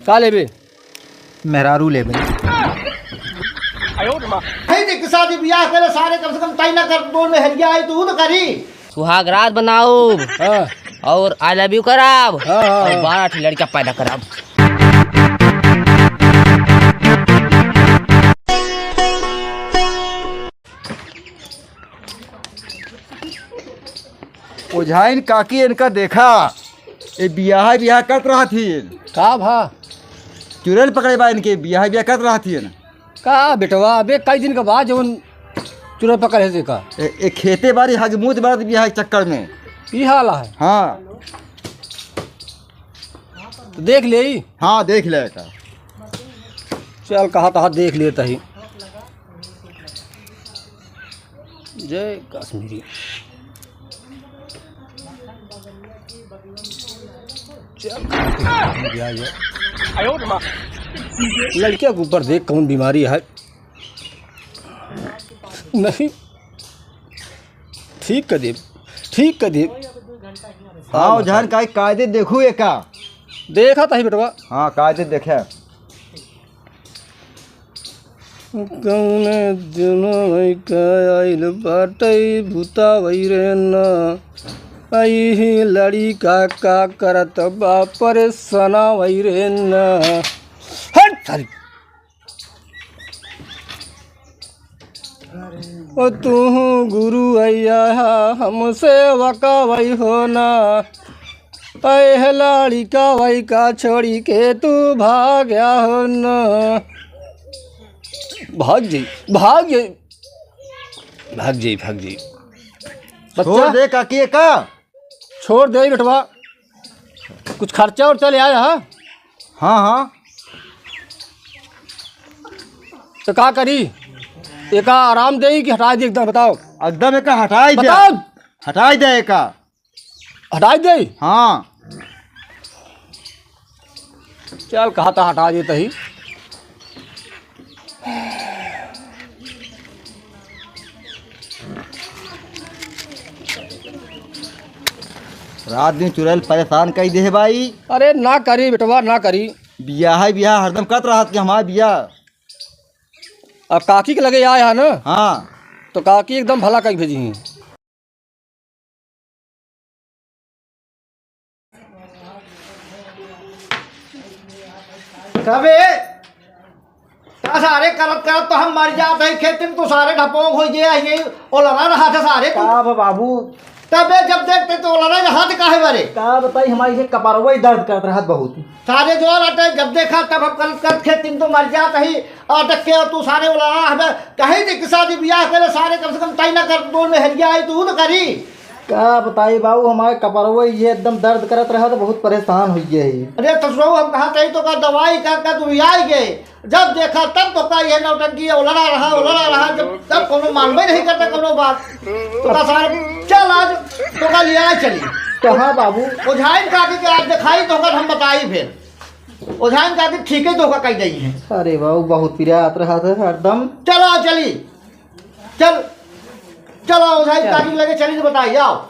का लेबे? मेहरारू लेबे। देख शादी ब्याह करे सारे कम से कम तय ना कर बोल में हरिया आई तू तो करी। सुहाग रात बनाओ हाँ और आई लव यू कराब हाँ और हाँ 12 ठी लड़का पैदा कराब। ओझाइन काकी इनका देखा ये बियाह करत रहा थी। का भा चुड़ैल पकड़े बा इनके बियाह करत रहा थी। का बेटवा अबे कई दिन के बाद जवन चुरा पकड़े से का एक खेते बारी हजमूत बात बियाह के चक्कर में। ई हाल है। हाँ तो देख ले। हाँ देख ले का। चल कहा तहा देख लेता ही। जय कश्मीरी। चल लड़किया के ऊपर देख कौन बीमारी है। नहीं ठीक कर दे, ठीक कर दे। हाँ ओझाइन का कायदे देखू ये का। देखा था ही बेटवा। हाँ कायदे देखे। कौन दिनों का आइल बाटे भूता वैरे ना आई ही लड़ी का करत बापर सना वैरे ना। हट सारी ओ तू गुरु अय्या हमसे वका वही होना ऐ लाड़ी का वही का छोड़ी के तू भाग्या हो ना। भाग जाई भाग जाई भाग जाई भाग जाई। छोड़ दे काकी ये का। छोड़ दे बेटवा। कुछ खर्चा और चले आया। हाँ हाँ तो का करी? एका आराम दे कि हटा दे एकदम बताओ। एकदम एक हटाई दे। बताओ हटाई दे एक। हटा दे। हाँ चल कहा था हटा देता ही। रात दिन चुड़ैल परेशान कई दे भाई। अरे ना करी बेटवा ना करी। बियाह हरदम करत रहा कि हमारा बियाह। अब काकी के लगे आया है ना हाँ तो काकी एकदम भला कहीं भेजी हैं। कबे सारे करत करत तो हम मर जाते हैं खेती में तो सारे ढपोंग हो गए ये और लड़ा रहा था सारे तो। का बाबू तबे जब देखते तो लड़ा रहा था काहे बारे का बताई हमारी से कपारवा दर्द करत रहा बहुत। सारे जो अटे जब देखा तब हम करत करत खेती में तो मर जाते ही अटक के तू सारे लड़ा हमें कहीं थी कि शादी ब्याह करे सारे कम से कम तय ना कर बोल में हरिया आई तू तो करी। का बताई बाबू हमारे कपारवा ये एकदम दर्द करत रहा तो बहुत परेशान हो गए। अरे तो हम कहा तही तो का दवाई कर तू आई गए जब देखा तब तो का ये नौटंकी उलड़ा रहा जब तब कोनो मानबे नहीं करता कोनो बात तो का सारे चल आज तो का लिया चली। कहाँ बाबू? ओझाइन काकी के आज दिखाई तो हम बताई फिर ओझाइन काकी ठीक है तो का कही गई है। अरे बाबू बहुत पिरात रहा था हरदम। चलो चली चल चलो ओझाइन काकी लगे चली तो बताइए आओ।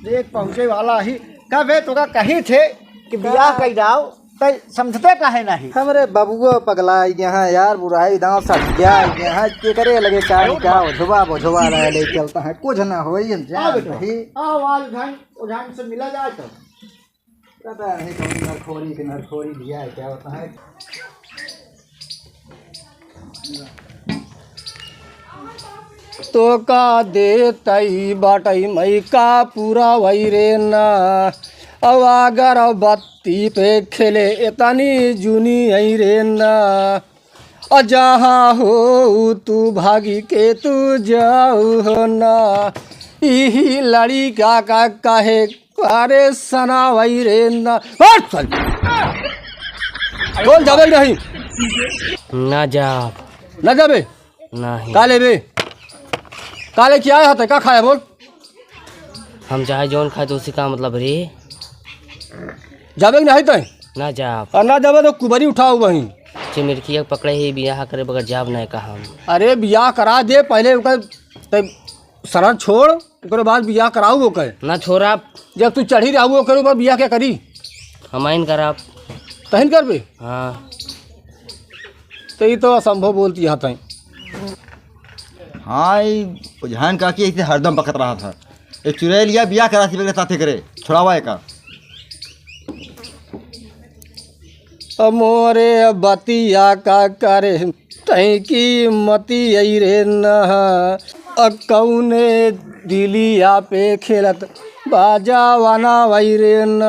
देख पहुँचे वाला ही कबे तो का कहीं थे कि ब्याह कही जाओ तो समझते काहे नहीं। हमारे बबुआ पगला यहाँ यार बुराई दांव सट गया यहाँ के करे लगे कान का झुबा रहा ले चलता है कुछ ना हो ओझाइन से मिला जाए तो पता नहीं कौन नरखोरी लिया है क्या होता है। तो का दे तई बाटई मई का पूरा वही रे ना अब अगर बत्ती पे खेले इतनी जूनी आई रे ना और जहाँ हो तू भागी के तू जाऊ हो ना यही लड़ी का कहे अरे सना वही रे ना। बोल जाबे नहीं ना जा ना जाबे नहीं का लेबे काले क्या आया था क्या खाया बोल। हम चाहे जौन खाए तो उसी का मतलब रे। जाबे नहीं तो ना जा और ना जाबे तो कुबरी उठाओ वहीं। चिमिरखिया पकड़े ही बियाह करे बगैर जाब नहीं कहा हम। अरे बियाह करा दे पहले ओकर शरण छोड़, ओकर बाद बियाह कराऊ ओकर। ना छोड़ा, जब तू चढ़ी रहू ओकर ऊपर बियाह क्या करी? हम आइन करब। तहन करबे? हाँ तो ये तो असंभव बोलती यहाँ तई। हाँ ओझान काकी ऐसे हरदम बकत रहा था, एक चुराई लिया बियाह करा सी साथे करे छोड़ावा का। मोरे बतिया का करे तई की मती आई रे न कौने दिलिया पे खेलत बाजावाना वही रे न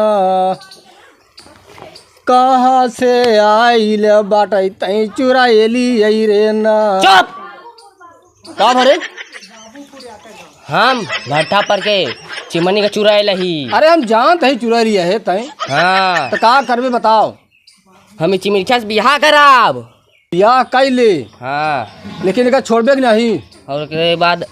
कहाँ से आइल बाटई तई चुराएली आई रे न। चुप। का भरे? हम भट्ठा पर के चिमनी का चुराए लही। अरे हम जानत है चुरा लिया है तई। हाँ तो का करबे बताओ? हम चिमिरखिया से बियाह कराब। बियाह कैले हाँ, लेकिन इनका छोड़बे कि नहीं? और उसके बाद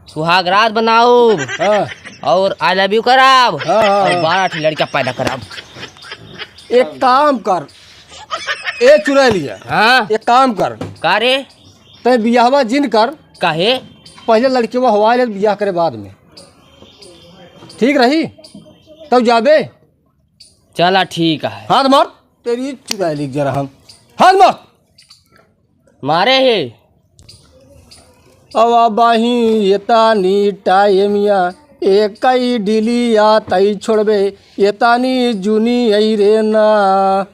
सुहाग रात बनाओ हाँ और आई लव यू कराब हाँ, हाँ। और 12 लड़का पैदा कराब। एक काम कर, ए चुरा लिया। हाँ एक काम कर, का रे? तय बियाहवा जिन कर, काहे? पहले लड़की वो हवा ले बियाह करे बाद में ठीक रही तब जाबे। चला ठीक है। हाथ मार, तेरी चुरा ली जरा हम। हाथ मार। मारे है अब बाही येतानी टाइमिया एक कई डिलिया तई छोड़बे येतानी जूनी आई रे ना।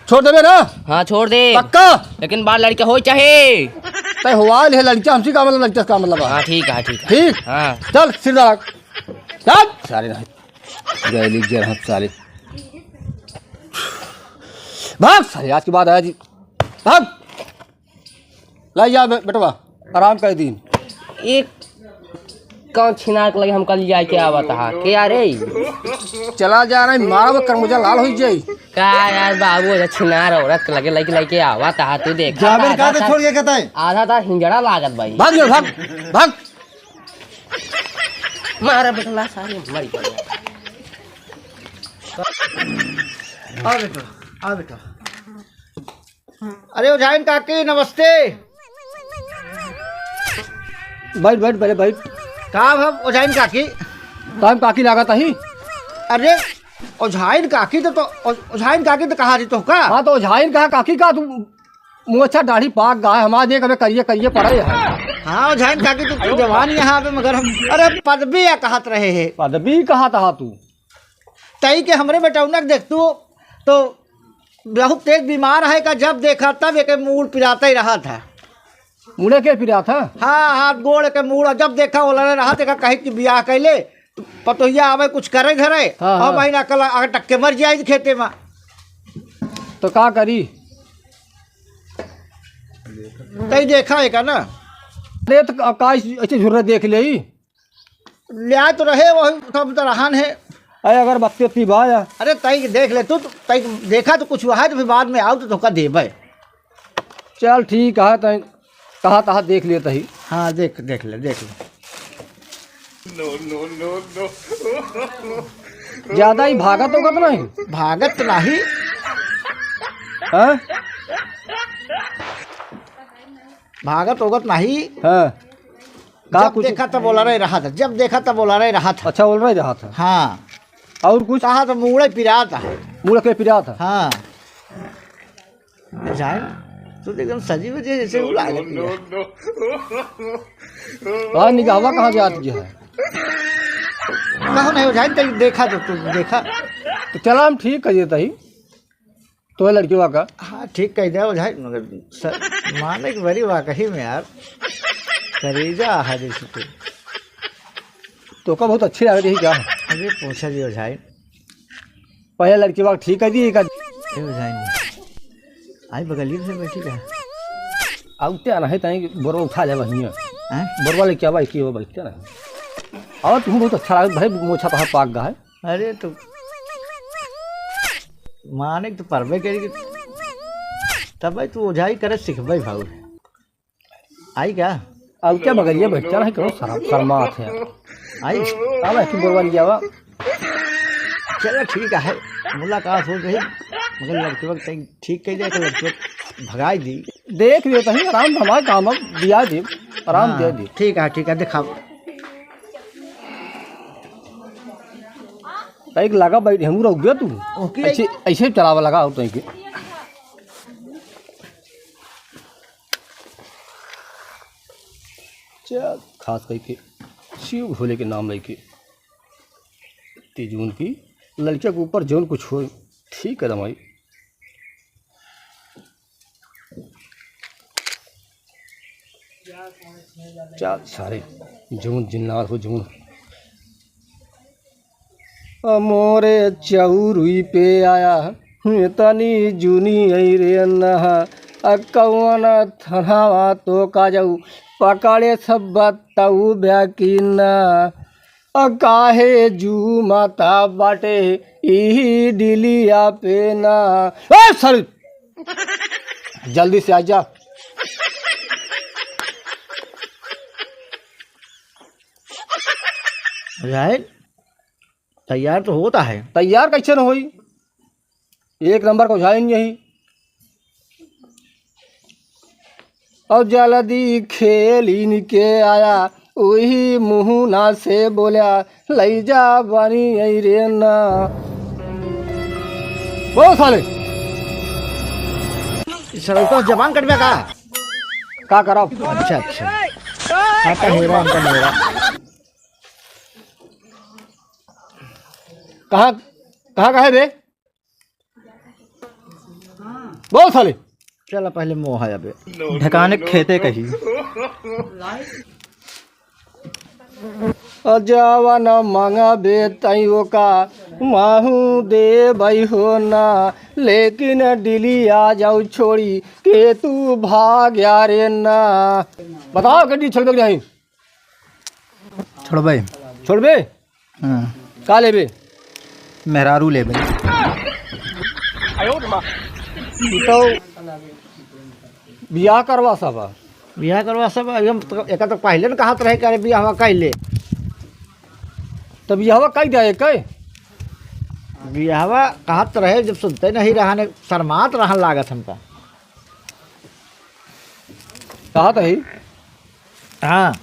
छोड़ देबे ना? हाँ छोड़ दे, पक्का? लेकिन 12 लड़का हो चाहे। तय हुआ है लड़का हमसे का मतलब, लड़का का मतलब। हाँ ठीक है ठीक है। ठीक हाँ चल सीधा रख। चल सारे नहीं गए लिख जरा हम सारे भाग सारे आज के बाद आया जी भाग। ला जा बेटवा आराम कर दिन। एक कौन छिनार के लगे हम कल जाए के आवा था क्या रे? चला जा रहा है मारा वो कर मुझे लाल हो जाए का यार बाबू छिनार औरत के लगे लेके आवा था। तू देख जाबे का छोड़ के कहता है आधा था हिंजड़ा लागत भाई। भाग जा भाग भाग। मारा बेटला सारी मरी पड़ गया। आ बेटा आ बेटा। अरे ओझाइन काकी नमस्ते। बैठ बैठ पहले बैठ। का हम ओझाइन काकी? टाइम काकी लागत ही। अरे ओझाइन काकी तो ओझाइन काकी तो कहा जी तो का? हाँ तो झाइन कहा काकी का तू मुँह अच्छा दाढ़ी पाक गा है हमारे देख हमें करिए करिए पड़े है। हाँ ओझाइन काकी तो जवान यहाँ पे मगर हम अरे पदवी या कहत रहे है। पदवी कहा था तू? तई के हमरे बेटौनक देख तू तो बहुत तेज बीमार है का, जब देखा तब एक मूड पिराता ही रहा था। मुड़े के फिर था? हाँ हाथ गोड़ के मूड, जब देखा वो लड़े रहा था कहीं कि बियाह कैले तो पतोहिया आवे कुछ करे घरे। हाँ, हाँ हाँ। महीना कल अगर टक्के मर जाए खेते में तो का करी? तई देखा है का ना? अरे तो का ऐसे झुर्रे देख ले लिया तो रहे वही सब तो रहान है। अरे अगर बत्ती उत्ती बाया। अरे तई देख ले तू, तई देखा तो कुछ हुआ है तो फिर बाद में आओ तो धोखा देबे। चल ठीक है तय कहा तहा देख लिए तही। हाँ देख देख ले देख ले। ज्यादा ही भागत होगा तो नहीं? भागत नहीं हाँ भागत होगत नहीं। हाँ का जब कुछ देखा तब बोला रहा था, जब देखा तब बोला रहा था। अच्छा बोल रहा था। हाँ और कुछ? कहा तो मुड़े पिरा था। मुड़ के पिरा था। हाँ जाए तो एकदम सजी वजी जैसे उड़ा हाँ निगाहवा कहाँ जाती है? कहो नहीं हो जाए तो देखा तो तू देखा। तो चला हम ठीक करिए तही तो है लड़की का। हाँ ठीक कह दिया हो जाए मगर माने की बड़ी वाकई में यार करीजा है जैसे तो का बहुत अच्छी लग रही क्या? अभी पूछा जी हो जाए पहले लड़की का ठीक कर दिए का? हो जाए आई बगली से बैठी का आउते ना है तई बोरवा उठा ले वहीं हैं? बोरवा ले क्या भाई की वो बैठते ना। और तुम बहुत अच्छा लगा भाई मोछा पहाड़ पाक गा है। अरे तो माने तो परबे करेगी तब भाई तू ओझाई करे सीखबे भाऊ। आई क्या? अब क्या बगलिया बैठता ना करो शर्मात है। आई अब ऐसी बोरवा लिया हुआ चलो ठीक है, मुलाकात हो गई, मगर लड़के वक्त ठीक कह जाए, लड़के भगाई दी। देख लियो तही आराम हमारे काम अब दिया दे, आराम दे दी। ठीक है दिखाओ। एक लगा बैठ हम रुक गया तू ओके। ऐसे ऐसे चलावा लगा हो तो के चल खास करके शिव भोले के नाम लेके जून की लड़के के ऊपर जौन कुछ हो ठीक है रमाई। चल सारे जून जिन्नार हो जून मोरे चौरुई पे आया तनी जूनी आई रे नहा कौन थनावा तो का जाऊ पकड़े सब बताऊ ब्याकीना काहे जू माता बाटे ई डिलिया पे ना। सर जल्दी से आ जा। राइट, तैयार तो होता है। तैयार कैसे न होई, एक नंबर को जाएंगे यही। और जल्दी खेल इनके आया वही मुँह से बोलिया लई जा बनी आई रे ना। बहुत साले सर तो जबान कटवे का करा। अच्छा खाता हेरा इनका मेरा। कहाँ है बे बहुत साले। चलो पहले मोह है अबे ढकाने खेते कही। जवन मांगा बे तैयो का माहू दे भाई हो ना, लेकिन डिली आ जाऊ छोड़ी के तू भाग यारे ना। बताओ गड्डी छोड़ बे नहीं छोड़बे। छोड़बे का लेबे मेहरारू लेबे। तो बियाह करवा सब बियाह करवा सब एकदम एक तो पहले न कहा रहे करे बियाह कैले। तो बियाह कई दे कई बियाहवा कहत रहे, जब सुनते नहीं रहा ने शर्मात रहन लागत हमका। कहा तो ही हाँ